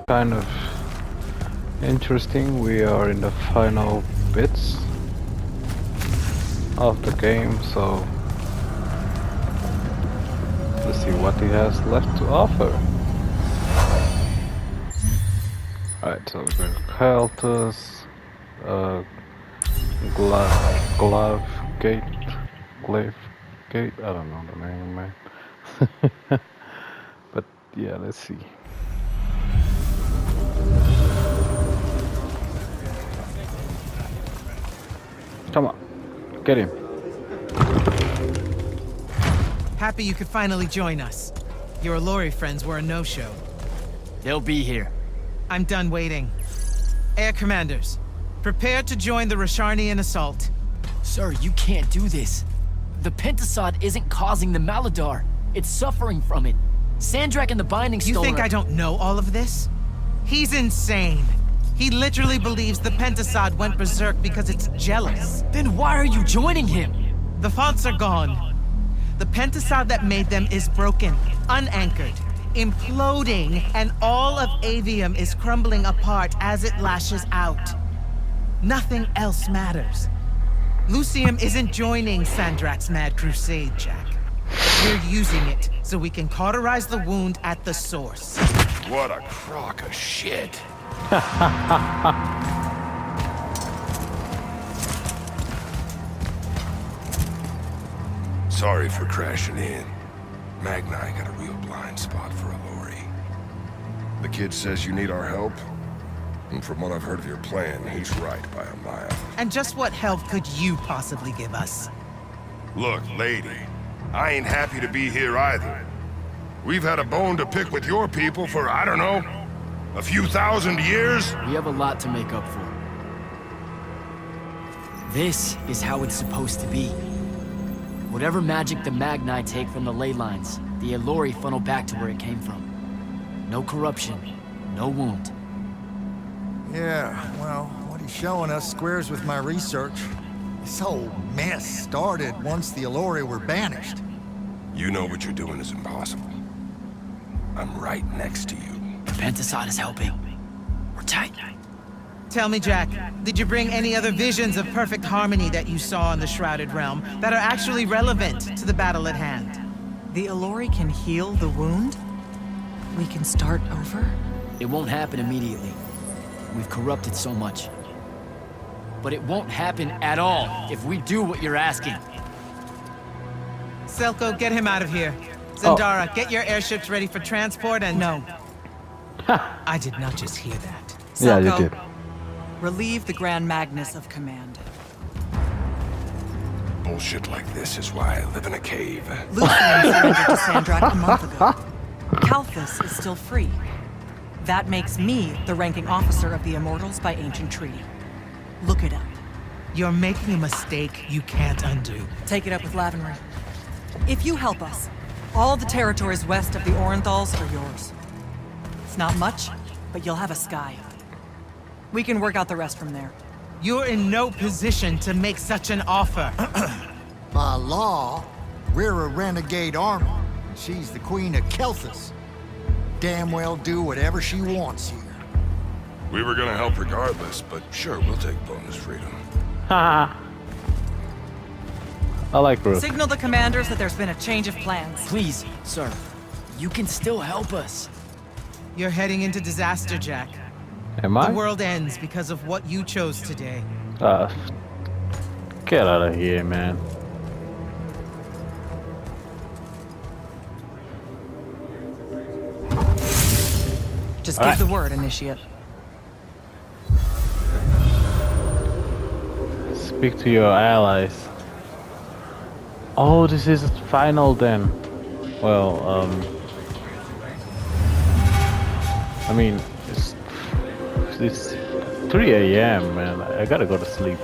Kind of interesting. We are in the final bits of the game, so let's see what he has left to offer. Alright, so we've got Keltus, Glove Gate, I don't know the name, man. But yeah, let's see. Come on, get him. Happy you could finally join us. Your Allori friends were a no-show. They'll be here. I'm done waiting. Air Commanders, prepare to join the Rasharnian assault. Sir, you can't do this. The Pentasod isn't causing the Maladar. It's suffering from it. Sandrakk and the Binding Stone. You think I don't know all of this? He's insane. He literally believes the Pentasod went berserk because it's jealous. Then why are you joining him? The fonts are gone. The Pentasod that made them is broken, unanchored, imploding, and all of Avium is crumbling apart as it lashes out. Nothing else matters. Lucium isn't joining Sandrakk's mad crusade, Jack. We're using it so we can cauterize the wound at the source. What a crock of shit. Sorry for crashing in. Magni got a real blind spot for Allori. The kid says you need our help, and from what I've heard of your plan, he's right by a mile. And just what help could you possibly give us? Look, lady, I ain't happy to be here either. We've had a bone to pick with your people for, I don't know, a few thousand years? We have a lot to make up for. This is how it's supposed to be. Whatever magic the Magni take from the ley lines, the Allori funnel back to where it came from. No corruption, no wound. Yeah, well, what he's showing us squares with my research. This whole mess started once the Allori were banished. You know what you're doing is impossible. I'm right next to you. The Pentasod is helping. We're tight. Tell me, Jack, did you bring any other visions of perfect harmony that you saw in the Shrouded Realm that are actually relevant to the battle at hand? The Allori can heal the wound? We can start over? It won't happen immediately. We've corrupted so much. But it won't happen at all if we do what you're asking. Selko, get him out of here. Zendara, get your airships ready for transport and... No. I did not just hear that. Yeah, you Selko, did. relieve the Grand Magnus of command. Bullshit like this is why I live in a cave. Lucian surrendered to Sandrakk a month ago. Kalthus is still free. That makes me the ranking officer of the Immortals by ancient treaty. Look it up. You're making a mistake you can't undo. Take it up with Lavenry. If you help us, all the territories west of the Orenthals are yours. It's not much, but you'll have a sky. We can work out the rest from there. You're in no position to make such an offer. By law, we're a renegade army, and she's the queen of Kelthus. Damn well do whatever she wants here. We were gonna help regardless, but sure, we'll take bonus freedom. Haha. I like Brooke. Signal the commanders that there's been a change of plans. Please, sir. You can still help us. You're heading into disaster, Jack. Am I? The world ends because of what you chose today. Get out of here, man. Just All give right. the word, Initiate. Speak to your allies. Oh, this is final then. Well, I mean, it's 3 a.m. man. I gotta go to sleep.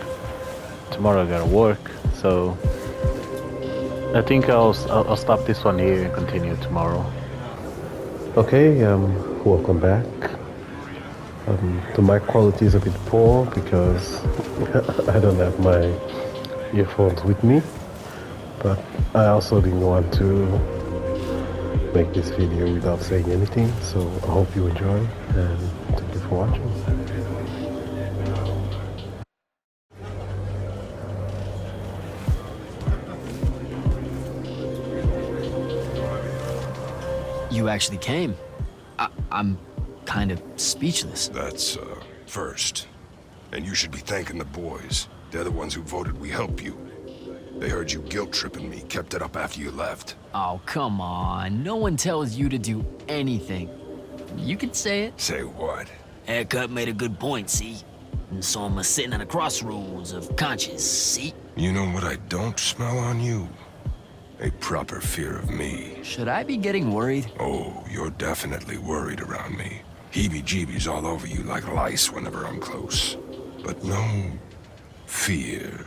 Tomorrow I gotta work, so I think I'll stop this one here and continue tomorrow. Okay, welcome back. The mic quality is a bit poor because I don't have my earphones with me, but I also didn't want to make this video without saying anything, so I hope you enjoy, and thank you for watching. You actually came. I'm kind of speechless. That's, first. And you should be thanking the boys. They're the ones who voted we help you. They heard you guilt-tripping me, kept it up after you left. Oh, come on. No one tells you to do anything. You can say it. Say what? Haircut made a good point, see? And so I'm sitting at a crossroads of conscience, see? You know what I don't smell on you? A proper fear of me. Should I be getting worried? Oh, you're definitely worried around me. Heebie-jeebies all over you like lice whenever I'm close. But no fear.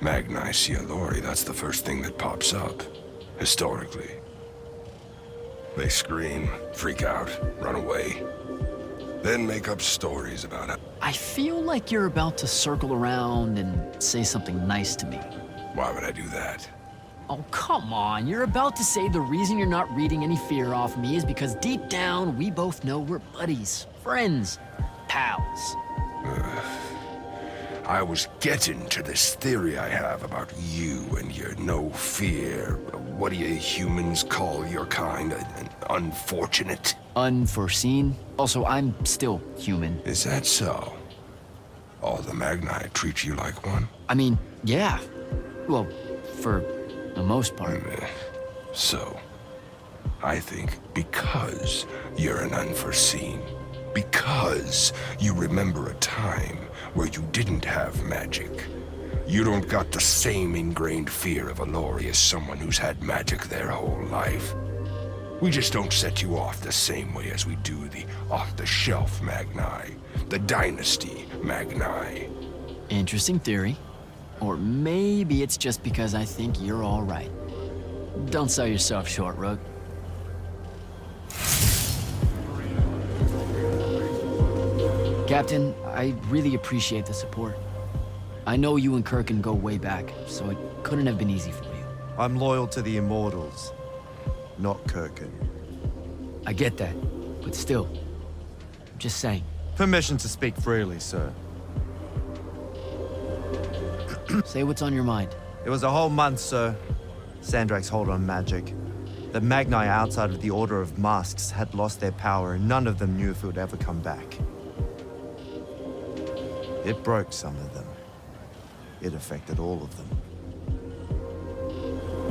Magni see a Lori, that's the first thing that pops up, historically. They scream, freak out, run away. Then make up stories about it. I feel like you're about to circle around and say something nice to me. Why would I do that? Oh, come on. You're about to say the reason you're not reading any fear off me is because deep down, we both know we're buddies, friends, pals. I was getting to this theory I have about you and your no fear. What do you humans call your kind? An unfortunate? Unforeseen. Also, I'm still human. Is that so? All the Magni treat you like one? I mean, yeah. Well, for the most part. So, I think because you're an unforeseen, because you remember a time where you didn't have magic, you don't got the same ingrained fear of a Lori as someone who's had magic their whole life. We just don't set you off the same way as we do the off-the-shelf Magni, the Dynasty Magni. Interesting theory. Or maybe it's just because I think you're all right. Don't sell yourself short, Rook. Captain, I really appreciate the support. I know you and Kirkin go way back, so it couldn't have been easy for you. I'm loyal to the Immortals, not Kirkin. I get that, but still, I'm just saying. Permission to speak freely, sir. Say what's on your mind. It was a whole month, sir. Sandrakk's hold on magic. The Magni outside of the Order of Masks had lost their power, and none of them knew if it would ever come back. It broke some of them. It affected all of them.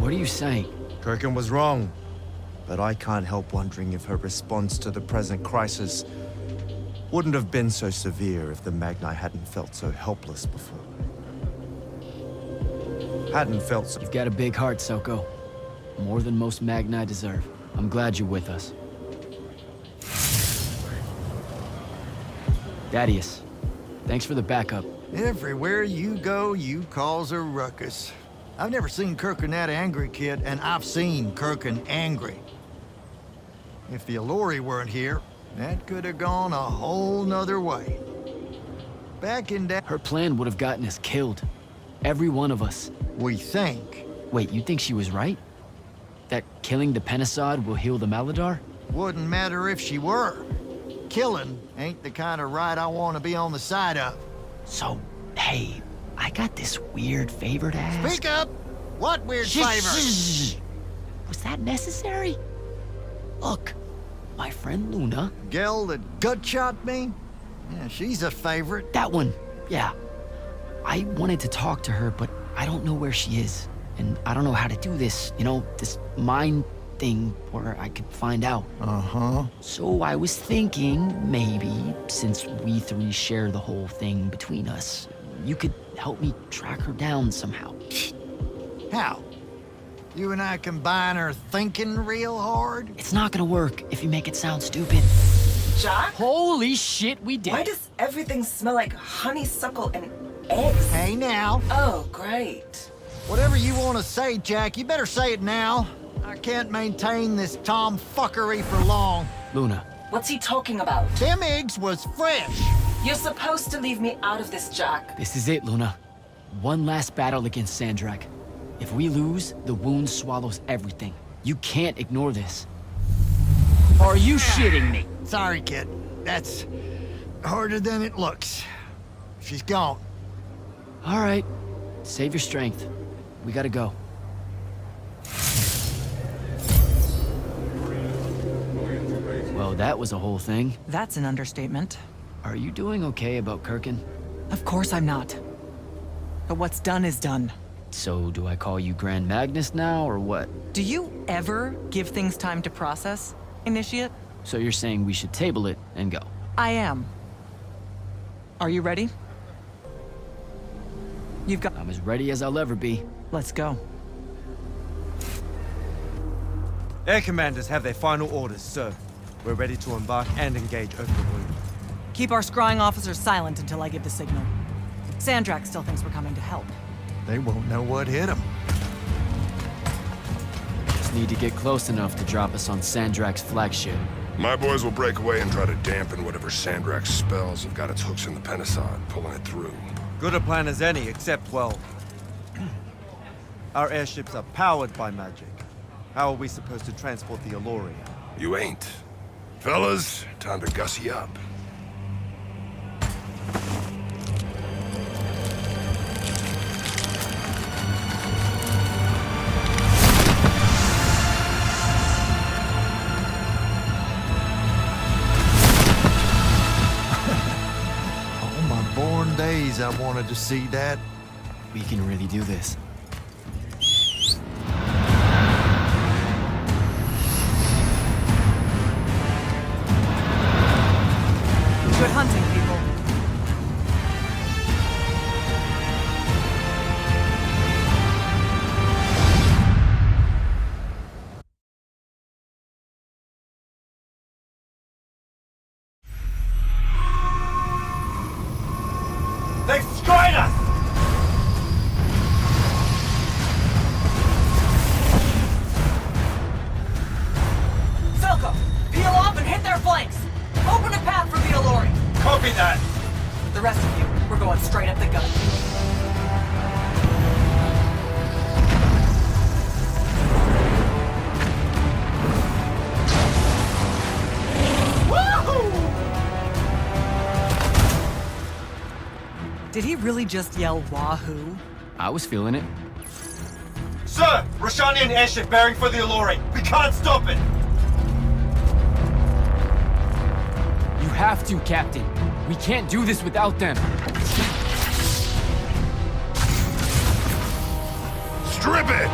What are you saying? Kirkin was wrong, but I can't help wondering if her response to the present crisis wouldn't have been so severe if the Magni hadn't felt so helpless before. Hadn't felt so... You've got a big heart, Soko. More than most Magni deserve. I'm glad you're with us. Thaddeus, thanks for the backup. Everywhere you go, you cause a ruckus. I've never seen Kirkin that angry, kid, and I've seen Kirkin angry. If the Allori weren't here, that could have gone a whole nother way. Back in that... Her plan would have gotten us killed. Every one of us. We think. Wait, you think she was right? That killing the Penasod will heal the Maladar? Wouldn't matter if she were. Killing ain't the kind of right I want to be on the side of. So, hey, I got this weird favor to ask. Speak up! What weird favor? Was that necessary? Look, my friend Luna... Gel that gut-shot me? Yeah, she's a favorite. That one, yeah. I wanted to talk to her, but I don't know where she is. And I don't know how to do this, you know, this mind thing where I could find out. Uh-huh. So I was thinking, maybe, since we three share the whole thing between us, you could help me track her down somehow. How? You and I combine our thinking real hard? It's not gonna work if you make it sound stupid. Jack? Holy shit, we did. Why does everything smell like honeysuckle and eggs? Hey, now. Oh, great. Whatever you want to say, Jack, you better say it now. I can't maintain this tomfuckery for long. Luna. What's he talking about? Them eggs was fresh. You're supposed to leave me out of this, Jack. This is it, Luna. One last battle against Sandrakk. If we lose, the wound swallows everything. You can't ignore this. Are you shitting me? Sorry, kid. That's harder than it looks. She's gone. All right. Save your strength. We gotta go. Well, that was a whole thing. That's an understatement. Are you doing okay about Kirkin? Of course I'm not. But what's done is done. So, do I call you Grand Magnus now, or what? Do you ever give things time to process, Initiate? So you're saying we should table it and go? I am. Are you ready? You've got... I'm as ready as I'll ever be. Let's go. Air commanders have their final orders, sir. We're ready to embark and engage over the moon. Keep our scrying officers silent until I give the signal. Sandrakk still thinks we're coming to help. They won't know what hit them. Just need to get close enough to drop us on Sandrakk's flagship. My boys will break away and try to dampen whatever Sandrakk's spells have got its hooks in the Pentasod, pulling it through. Good a plan as any, except, well... our airships are powered by magic. How are we supposed to transport the Alluri? You ain't. Fellas, time to gussy up. All my born days I wanted to see that. We can really do this. Good hunting, people. They've destroyed us! Falco, peel off and hit their flanks. Open a path for the Alluri. Copy that! The rest of you, we're going straight at the gun. Did he really just yell wahoo? I was feeling it. Sir! Roshanian airship bearing for the Alluri! We can't stop it! You have to, Captain. We can't do this without them. Strip it!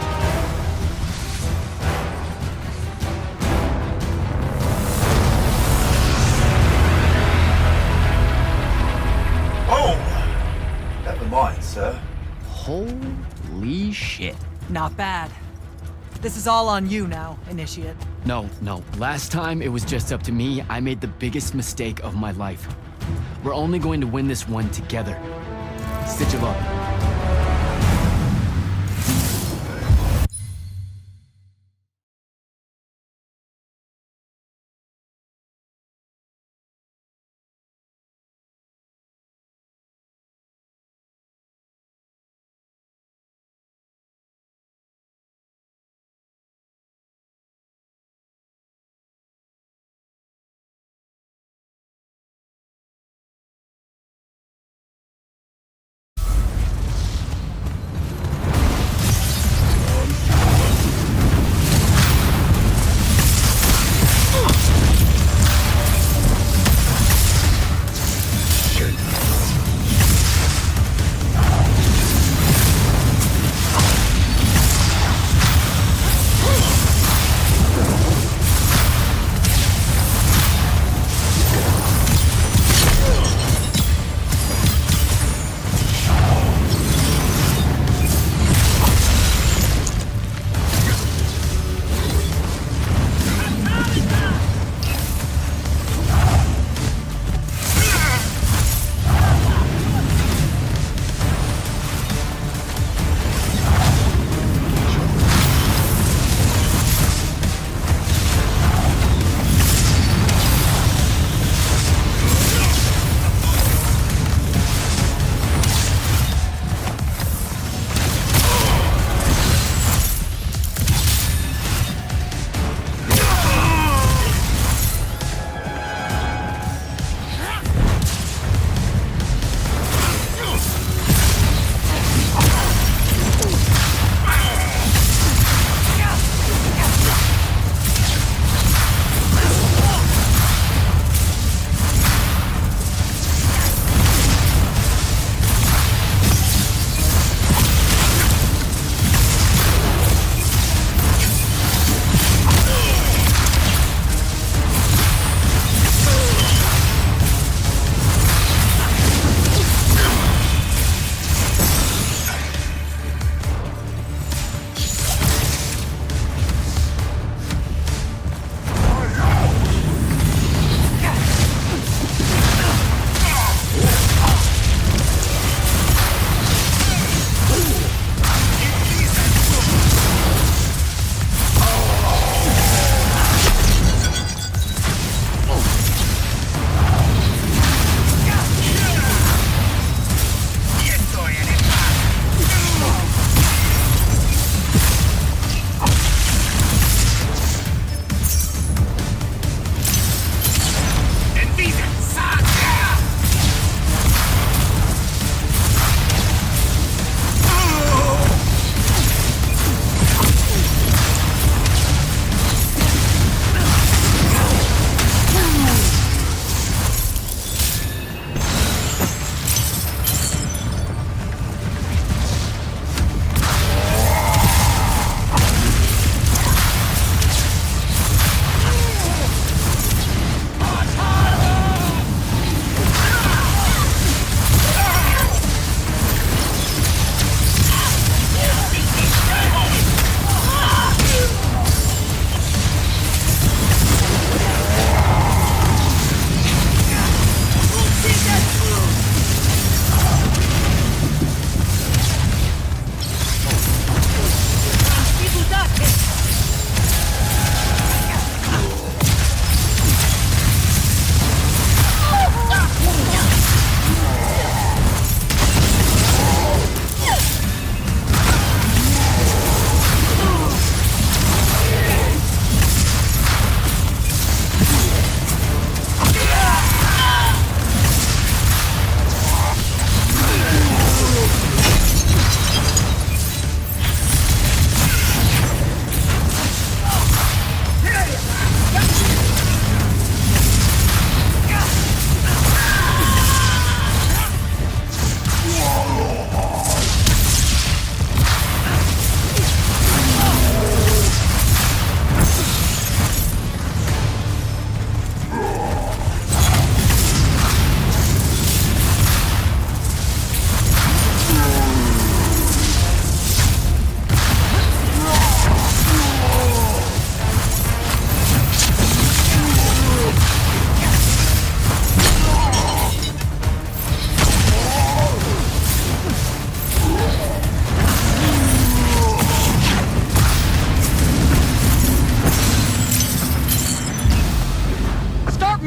Oh! Never mind, sir. Holy shit. Not bad. This is all on you now, Initiate. No. Last time it was just up to me. I made the biggest mistake of my life. We're only going to win this one together. Stitch him up.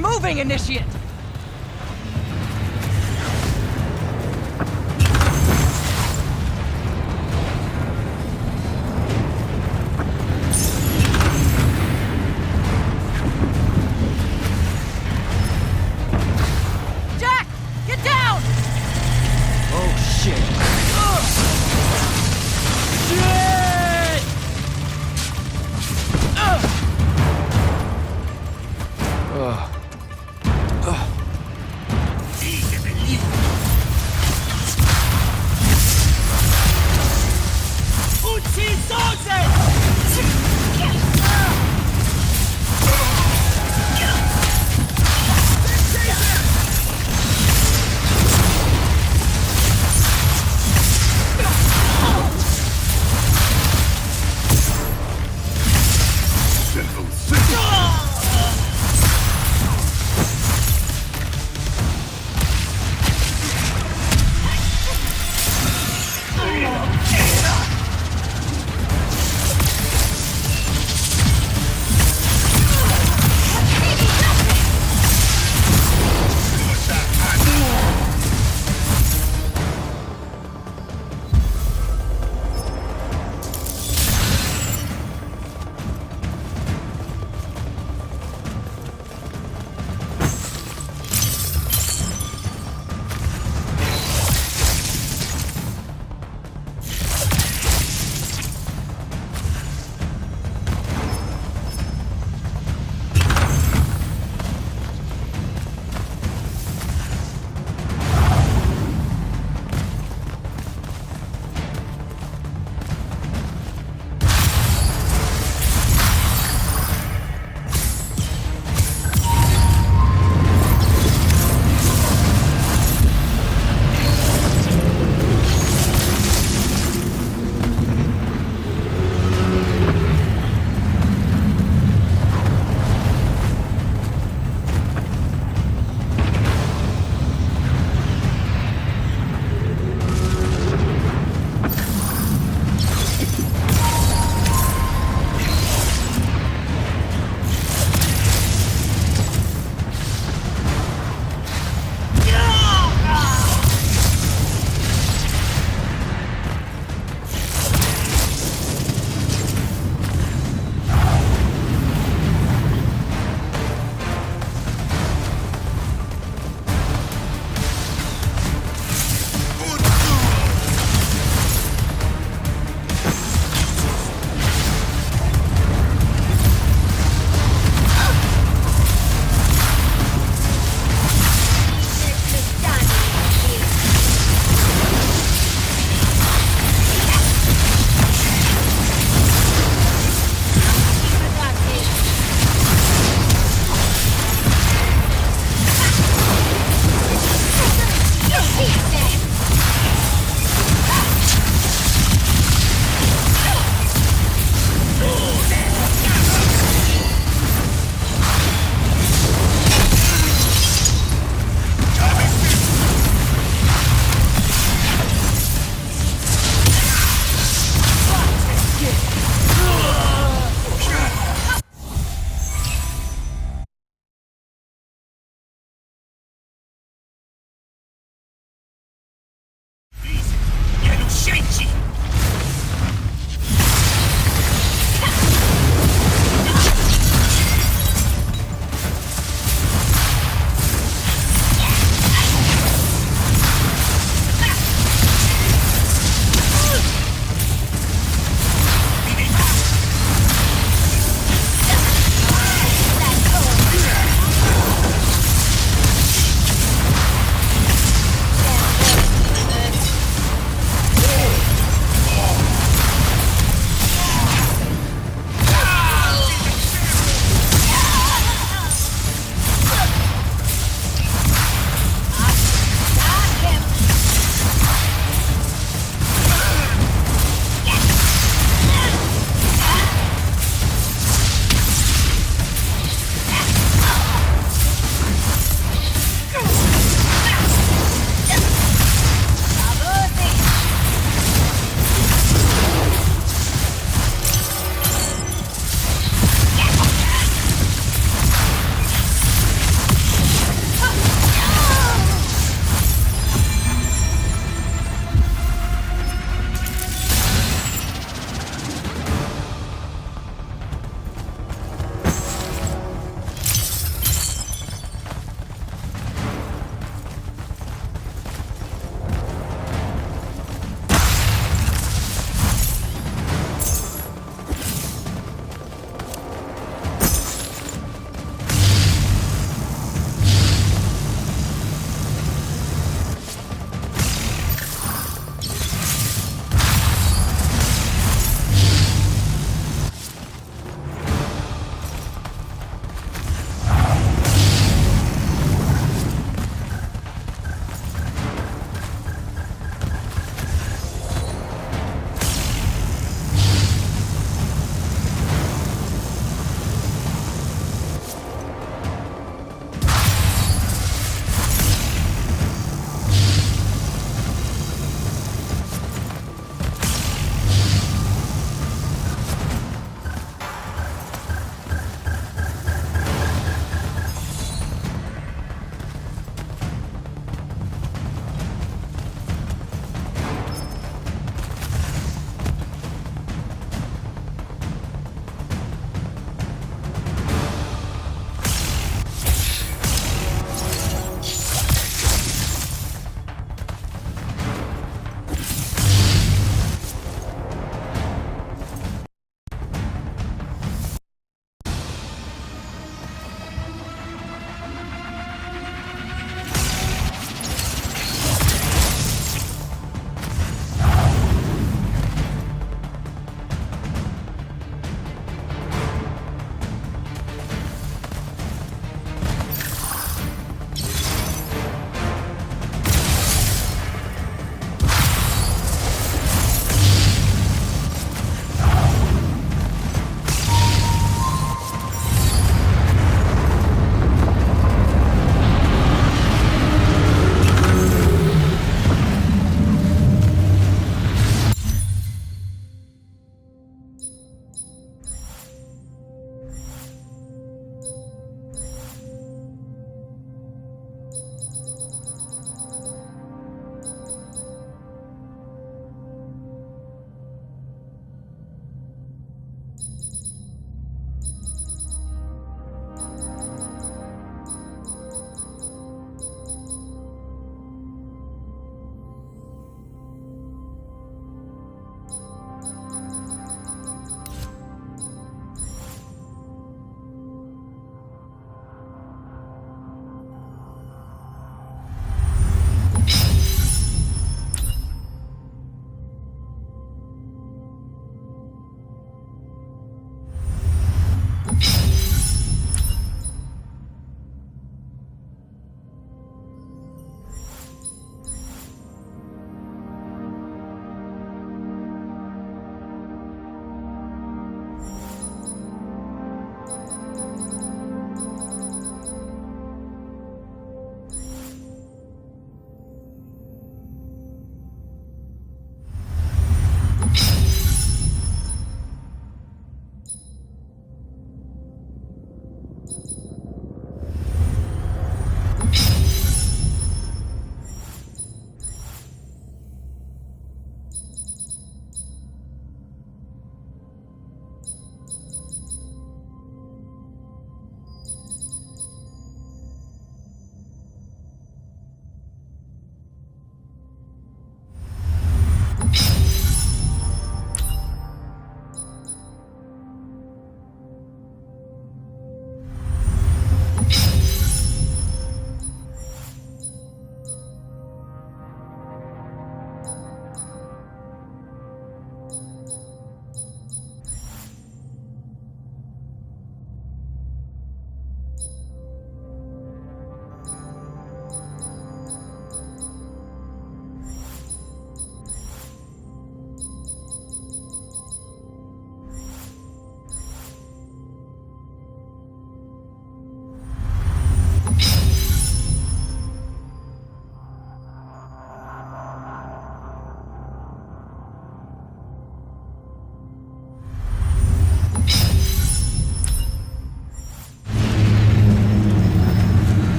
moving, Initiate! Jack! Get down! Oh, shit. Shit!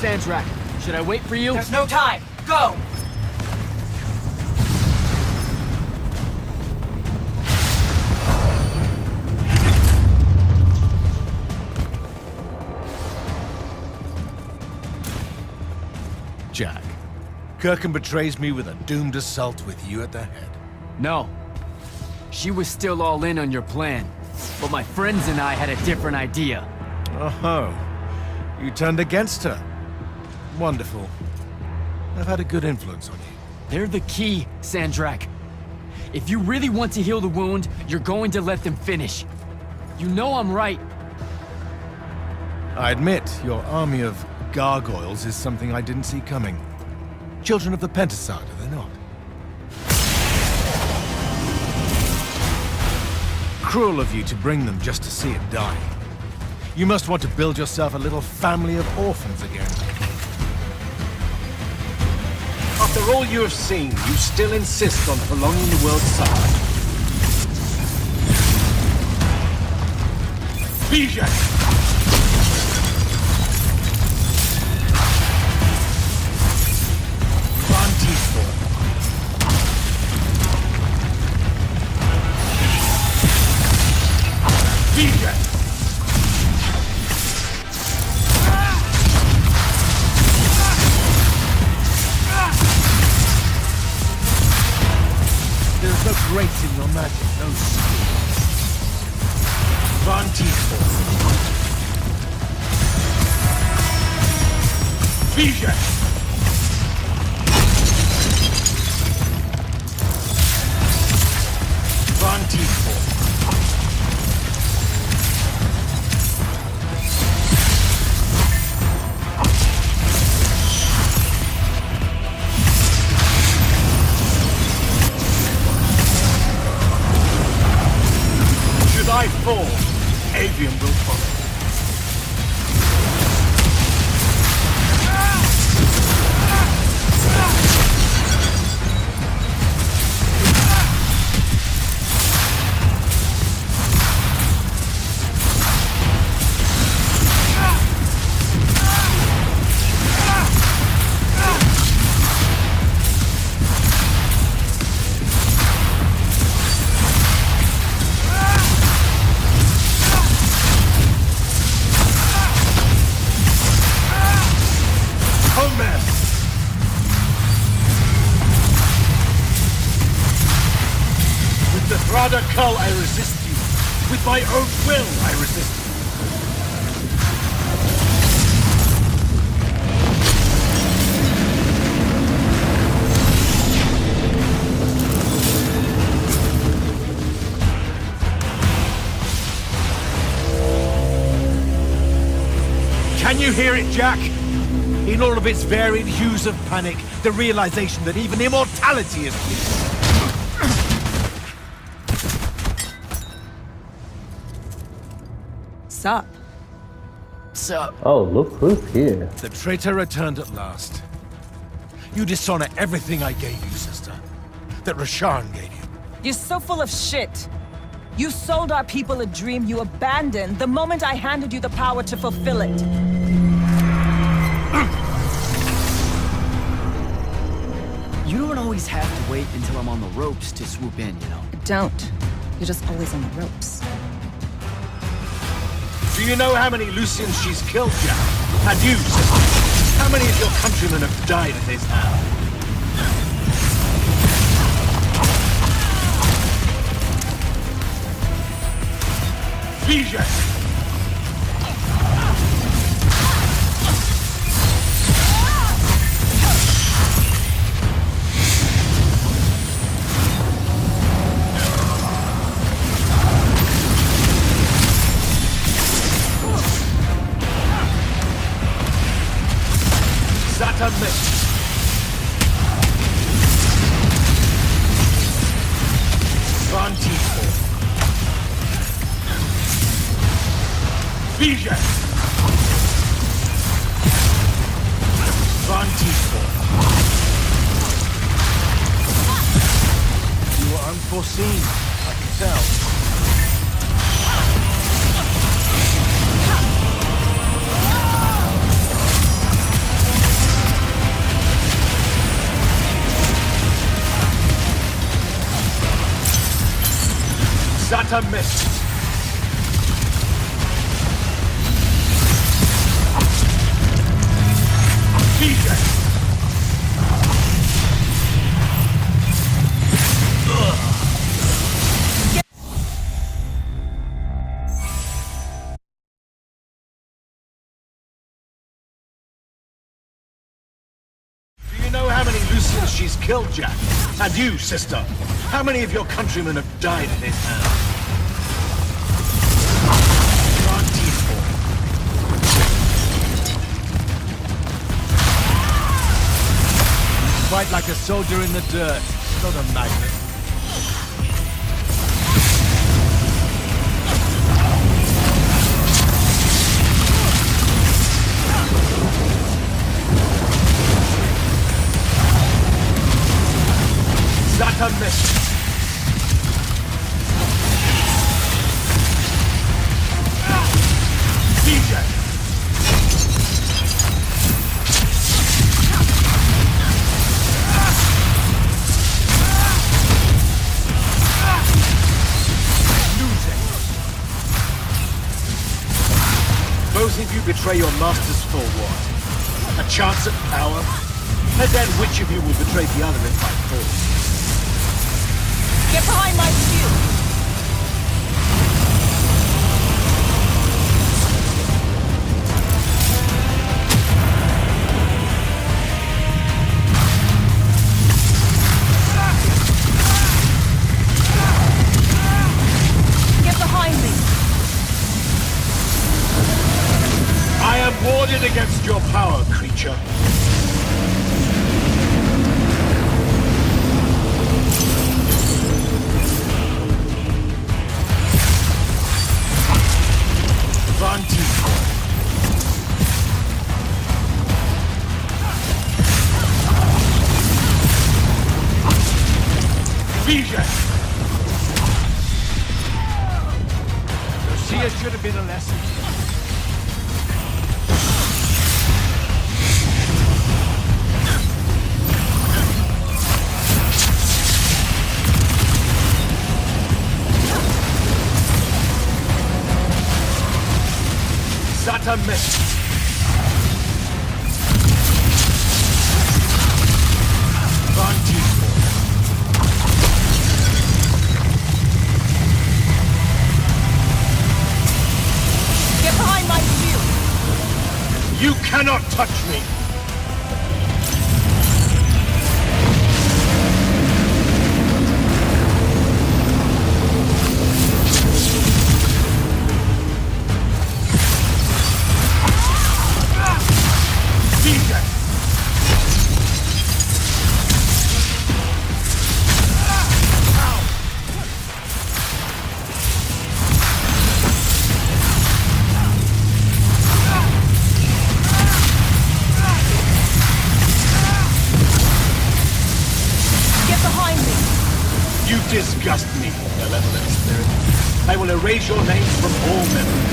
Sandrakk. Should I wait for you? There's no time. Go! Jack, Kirkin betrays me with a doomed assault with you at the head. No. She was still all in on your plan. But my friends and I had a different idea. Oh, you turned against her. Wonderful. I've had a good influence on you. They're the key, Sandrakk. If you really want to heal the wound, you're going to let them finish. You know I'm right. I admit, your army of gargoyles is something I didn't see coming. Children of the Pentasad, are they not? Cruel of you to bring them just to see it die. You must want to build yourself a little family of orphans again. After all you have seen, you still insist on prolonging the world's suffering. Bijak! There's no grace in your magic, no skill. Van Tiefel. Bijak! Van Tiefel. Should I fall, Avium will follow. Cull, I resist you. With my own will, I resist you. Can you hear it, Jack? In all of its varied hues of panic, the realization that even immortality is peace. Sup? Sup? Oh, look who's here. The traitor returned at last. You dishonor everything I gave you, sister. That Rasharn gave you. You're so full of shit. You sold our people a dream you abandoned the moment I handed you the power to fulfill it. You don't always have to wait until I'm on the ropes to swoop in, you know? Don't. You're just always on the ropes. Do you know how many Lucians she's killed, Jack? And you, sister? How many of your countrymen have died at this hour? Bijak! You were unforeseen, I can tell. Zata missed. DJ. Do you know how many Lucians she's killed, Jack? And you, sister, how many of your countrymen have died at his hand? Fight like a soldier in the dirt, not a magnet. Zata missed. DJ. Both of you betray your masters for what? A chance at power? And then which of you will betray the other if I fall? Get behind my shield! Get behind me! I am warded against your power, creature. Lucia should have been a lesson. Zata missed. Get behind my shield! You cannot touch me! You disgust me, malevolent spirit. I will erase your name from all memory.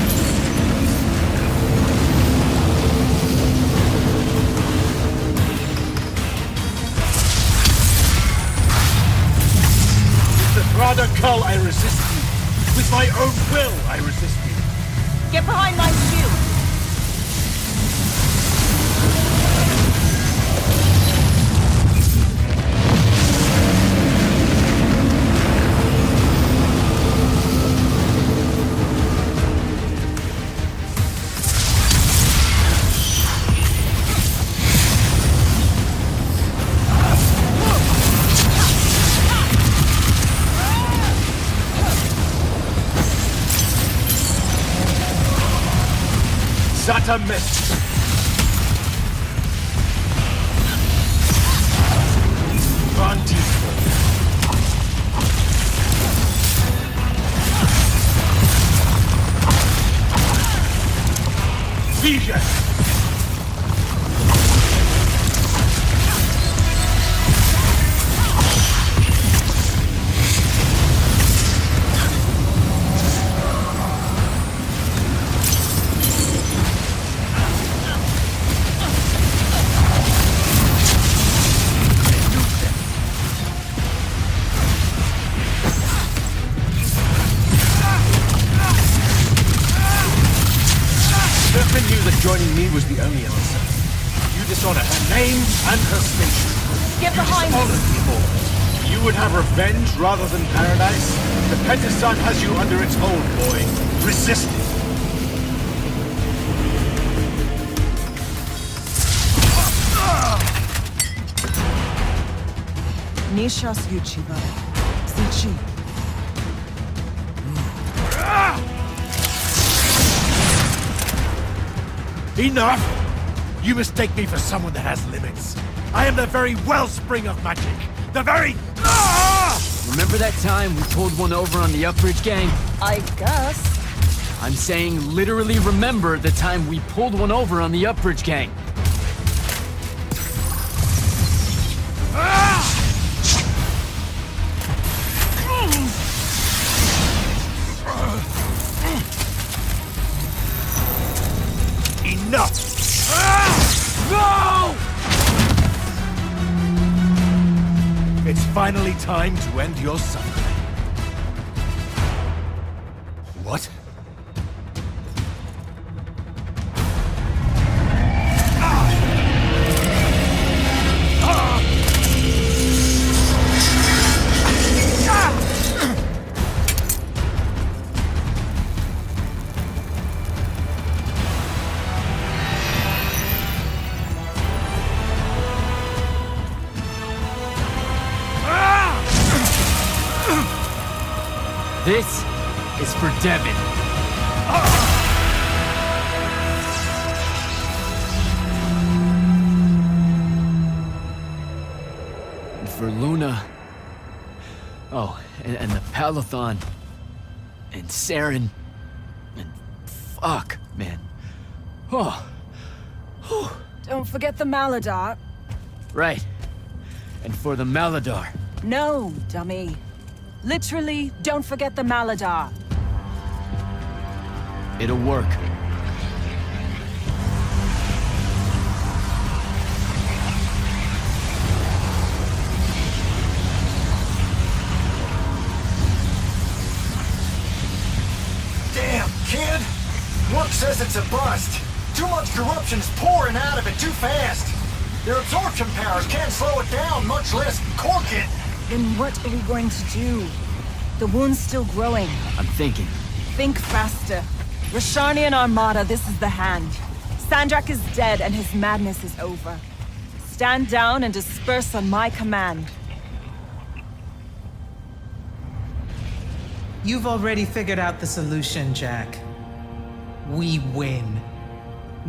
With the Prada Cull, I resist you. With my own will, I resist you. Get behind my shield! Zata missed. Vision. was the only answer. You dishonor her name and her station. Get behind Dishonor us! the Immortals. You would have revenge rather than paradise? The Pentasod has you under its hold, boy. Resist it. Nishas Yuchiba. Sichi. Enough! You mistake me for someone that has limits. I am the very wellspring of magic. The very... Remember that time we pulled one over on the Upbridge gang? I guess. I'm saying literally remember the time we pulled one over on the Upbridge gang. Enough! No! It's finally time to end your suffering. What? This is for Devin. And for Luna. Oh, and the Palathon. And Saren. And fuck, man. Oh. Don't forget the Maladar. Right. And for the Maladar. No, dummy. Literally, don't forget the Maladar. It'll work. Damn, kid! Work says it's a bust. Too much corruption's pouring out of it too fast. Their absorption powers can't slow it down, much less cork it. Then what are we going to do? The wound's still growing. I'm thinking. Think faster. Rashanian Armada, this is the hand. Sandrakk is dead and his madness is over. Stand down and disperse on my command. You've already figured out the solution, Jack. We win.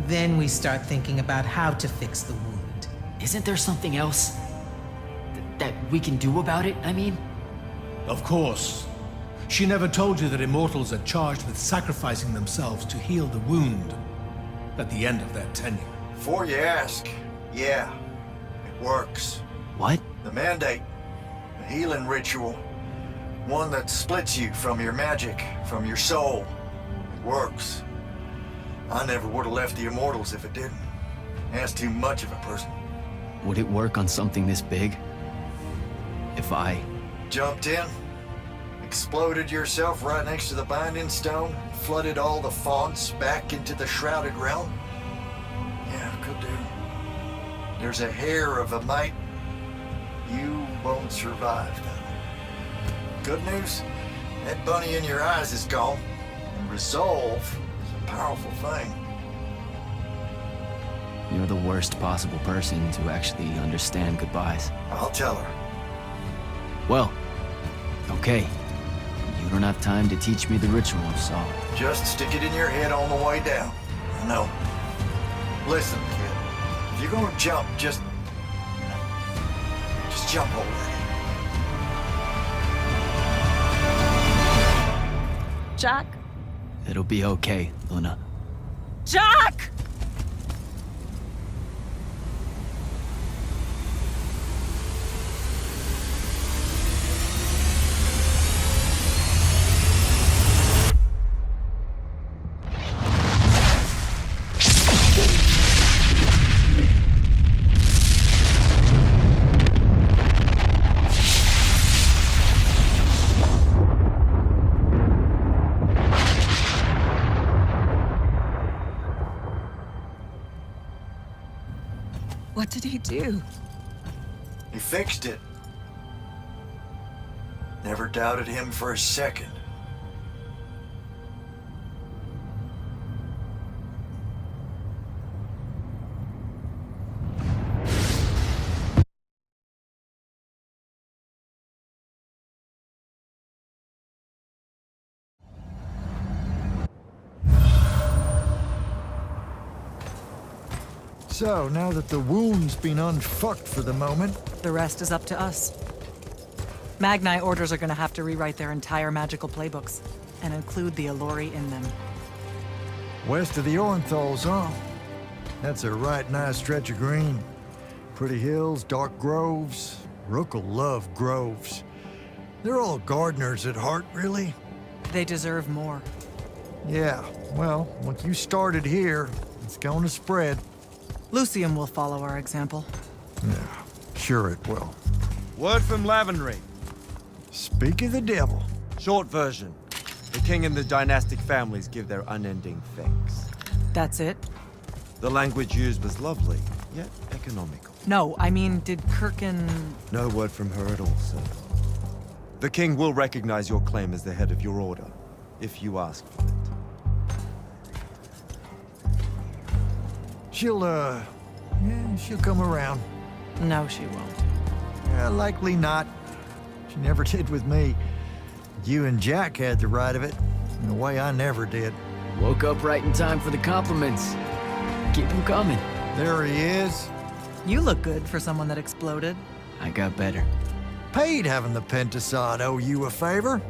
Then we start thinking about how to fix the wound. Isn't there something else that we can do about it, I mean? Of course. She never told you that immortals are charged with sacrificing themselves to heal the wound at the end of their tenure. Before you ask, yeah, it works. What? The mandate. A healing ritual. One that splits you from your magic, from your soul. It works. I never would have left the Immortals if it didn't. That's too much of a person. Would it work on something this big? If I... Jumped in, exploded yourself right next to the binding stone, flooded all the fonts back into the shrouded realm? Yeah, could do. There's a hair of a mite. You won't survive, though. Good news, that bunny in your eyes is gone, and resolve is a powerful thing. You're the worst possible person to actually understand goodbyes. I'll tell her. Well, okay. You don't have time to teach me the ritual, so... Just stick it in your head on the way down. No. Listen, kid. If you're gonna jump, just jump already. Jack? It'll be okay, Luna. Jack! What did he do? He fixed it. Never doubted him for a second. So, now that the wound's been unfucked for the moment, The rest is up to us. Magni orders are gonna have to rewrite their entire magical playbooks and include the Alluri in them. west of the Orenthals, huh? That's a right nice stretch of green. Pretty hills, dark groves. Rook'll love groves. They're all gardeners at heart, really. They deserve more. Yeah, well, once you started here, it's going to spread. Lucium will follow our example. Yeah, sure it will. Word from Lavenry. Speak of the devil. Short version. The king and the dynastic families give their unending thanks. That's it? The language used was lovely, yet economical. No, I mean, did Kirkin... No word from her at all, sir. The king will recognize your claim as the head of your order, if you ask for it. She'll come around. No, she won't. Likely not. She never did with me. You and Jack had the right of it, in a way I never did. Woke up right in time for the compliments. Keep them coming. There he is. You look good for someone that exploded. I got better. Paid having the Pentasod owe you a favor.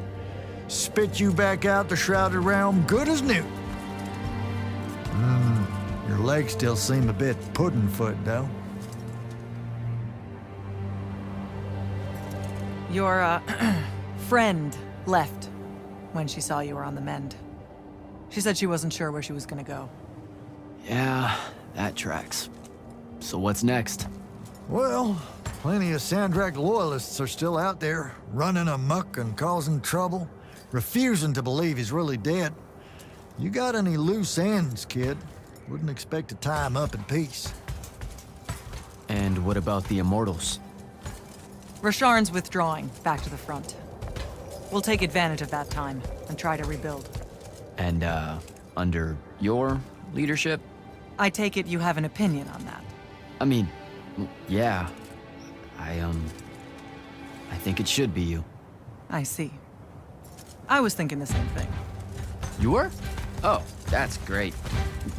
Spit you back out the Shrouded Realm good as new. Your legs still seem a bit pudding-foot, though. Your, friend left when she saw you were on the mend. She said she wasn't sure where she was gonna go. Yeah, that tracks. So what's next? Well, plenty of Sandrakk loyalists are still out there, running amok and causing trouble, refusing to believe he's really dead. You got any loose ends, kid? Wouldn't expect to tie him up in peace. And what about the Immortals? Rasharn's withdrawing back to the front. We'll take advantage of that time and try to rebuild. And, under your leadership? I take it you have an opinion on that. I mean, yeah. I think it should be you. I see. I was thinking the same thing. You were? Oh, that's great.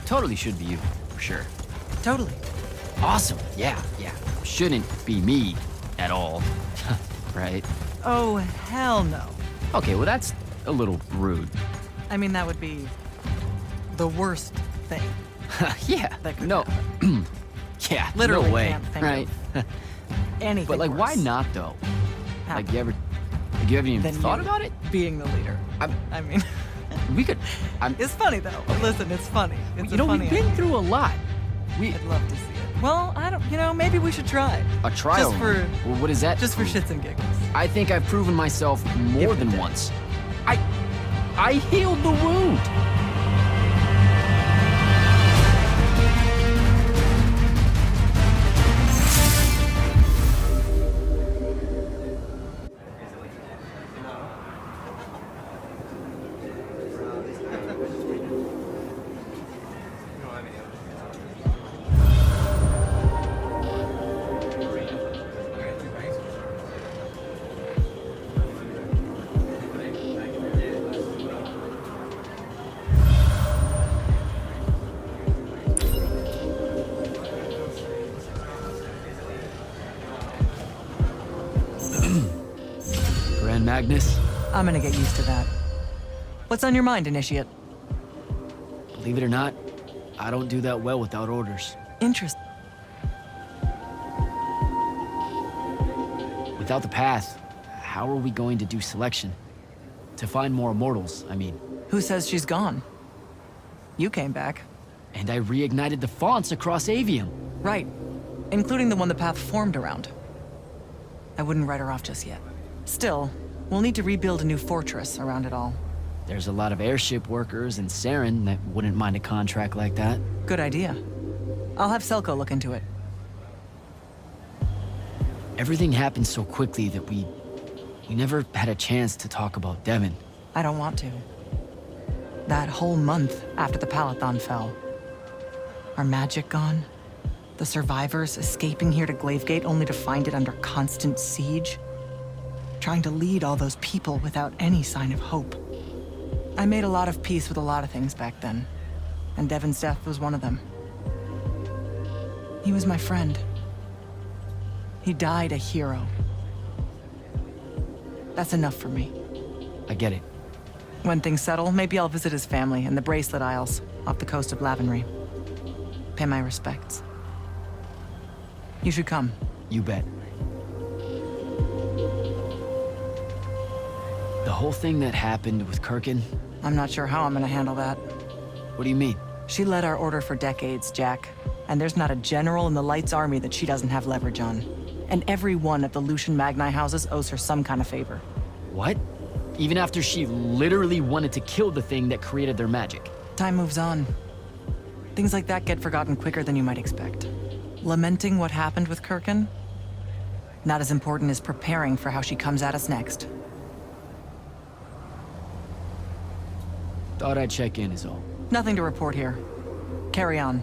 Totally should be you, for sure. Totally. Awesome, yeah. Shouldn't be me at all, right? Oh, hell no. Okay, well that's a little rude. I mean, that would be the worst thing. Yeah, That could no. happen. Yeah, Literally no way, can't think right? of anything But like, why worse. not though? How? Like, you haven't even Than thought you about it? Being the leader. I mean, We could. it's funny though. Listen, it's funny. It's You know, funny we've been through a lot. I'd love to see it. Well, I don't. You know, maybe we should try. A trial. Just for Well, what is that? just for shits and giggles. I think I've proven myself more Give it than a day. once. I healed the wound. Grand Magnus, I'm gonna get used to that. What's on your mind, Initiate? believe it or not, I don't do that well without orders. Interest. Without the path, how are we going to do selection? To find more immortals, I mean. Who says she's gone? You came back. And I reignited the fonts across Avium. Right. Including the one the path formed around. I wouldn't write her off just yet. Still, we'll need to rebuild a new fortress around it all. There's a lot of airship workers in Saren that wouldn't mind a contract like that. Good idea. I'll have Selko look into it. Everything happened so quickly that we never had a chance to talk about Devon. I don't want to. That whole month after the Palathon fell. Our magic gone. The survivors escaping here to Glavegate only to find it under constant siege. Trying to lead all those people without any sign of hope. I made a lot of peace with a lot of things back then. And Devon's death was one of them. He was my friend. He died a hero. That's enough for me. I get it. When things settle, maybe I'll visit his family in the Bracelet Isles off the coast of Lavenry. Pay my respects. You should come. You bet. The whole thing that happened with Kirkin? I'm not sure how I'm gonna handle that. What do you mean? She led our order for decades, Jack. And there's not a general in the Light's army that she doesn't have leverage on. And every one of the Lucian Magni houses owes her some kind of favor. What? Even after she literally wanted to kill the thing that created their magic? Time moves on. Things like that get forgotten quicker than you might expect. Lamenting what happened with Kirkin? Not as important as preparing for how she comes at us next. Thought I'd check in is all. Nothing to report here. Carry on.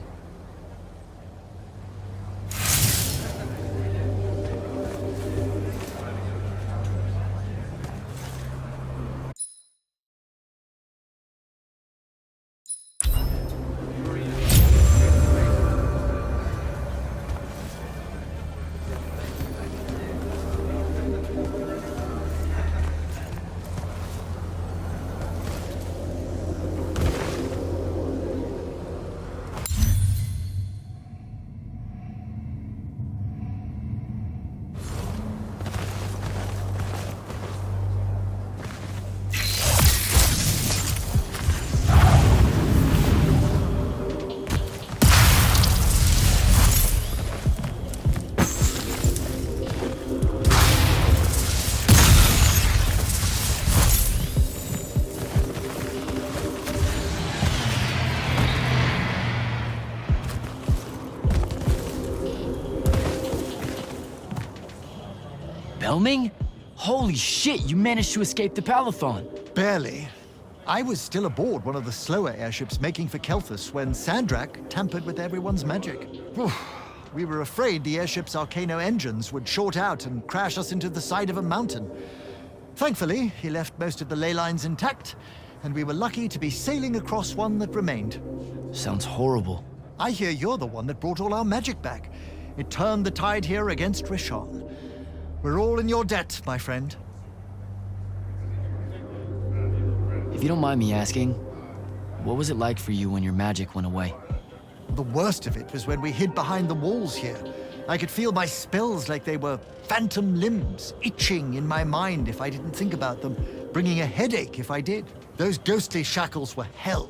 Belming? Holy shit, you managed to escape the Palathon. Barely. I was still aboard one of the slower airships making for Kelthus when Sandrakk tampered with everyone's magic. We were afraid the airship's Arcano engines would short out and crash us into the side of a mountain. Thankfully, he left most of the ley lines intact, and we were lucky to be sailing across one that remained. Sounds horrible. I hear you're the one that brought all our magic back. It turned the tide here against Rishon. We're all in your debt, my friend. If you don't mind me asking, what was it like for you when your magic went away? The worst of it was when we hid behind the walls here. I could feel my spells like they were phantom limbs, itching in my mind if I didn't think about them, bringing a headache if I did. Those ghostly shackles were hell.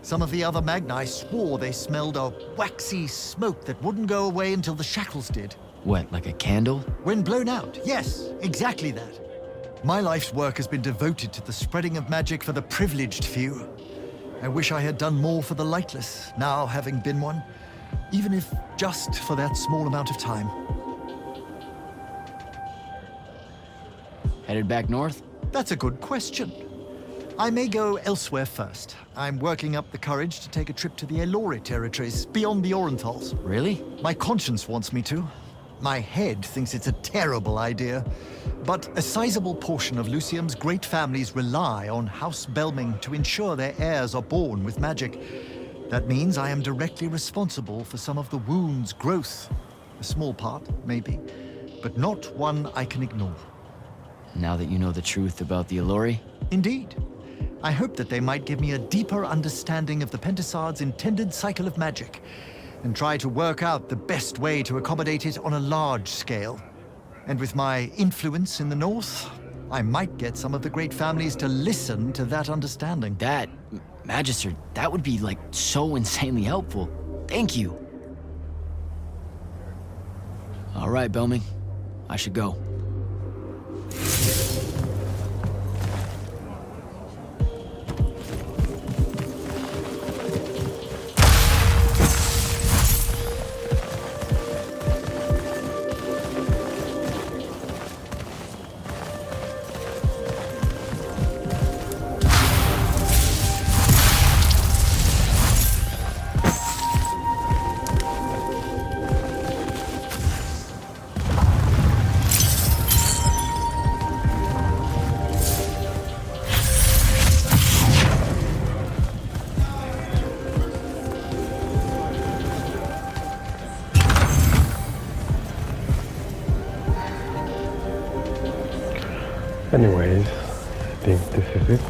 Some of the other Magni swore they smelled a waxy smoke that wouldn't go away until the shackles did. What, like a candle? When blown out, yes, exactly that. My life's work has been devoted to the spreading of magic for the privileged few. I wish I had done more for the lightless, now having been one, even if just for that small amount of time. Headed back north? That's a good question. I may go elsewhere first. I'm working up the courage to take a trip to the Elori territories, beyond the Orenthals. Really? My conscience wants me to. My head thinks it's a terrible idea. But a sizable portion of Lucium's great families rely on House Belming to ensure their heirs are born with magic. That means I am directly responsible for some of the wound's growth. A small part, maybe, but not one I can ignore. Now that you know the truth about the Elori? Indeed. I hope that they might give me a deeper understanding of the Pentasard's intended cycle of magic, and try to work out the best way to accommodate it on a large scale. And with my influence in the north, I might get some of the great families to listen to that understanding. That, Magister, that would be, like, so insanely helpful. Thank you. All right, Belming. I should go. Anyways, I think this is it.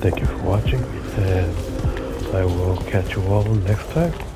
Thank you for watching, and I will catch you all next time.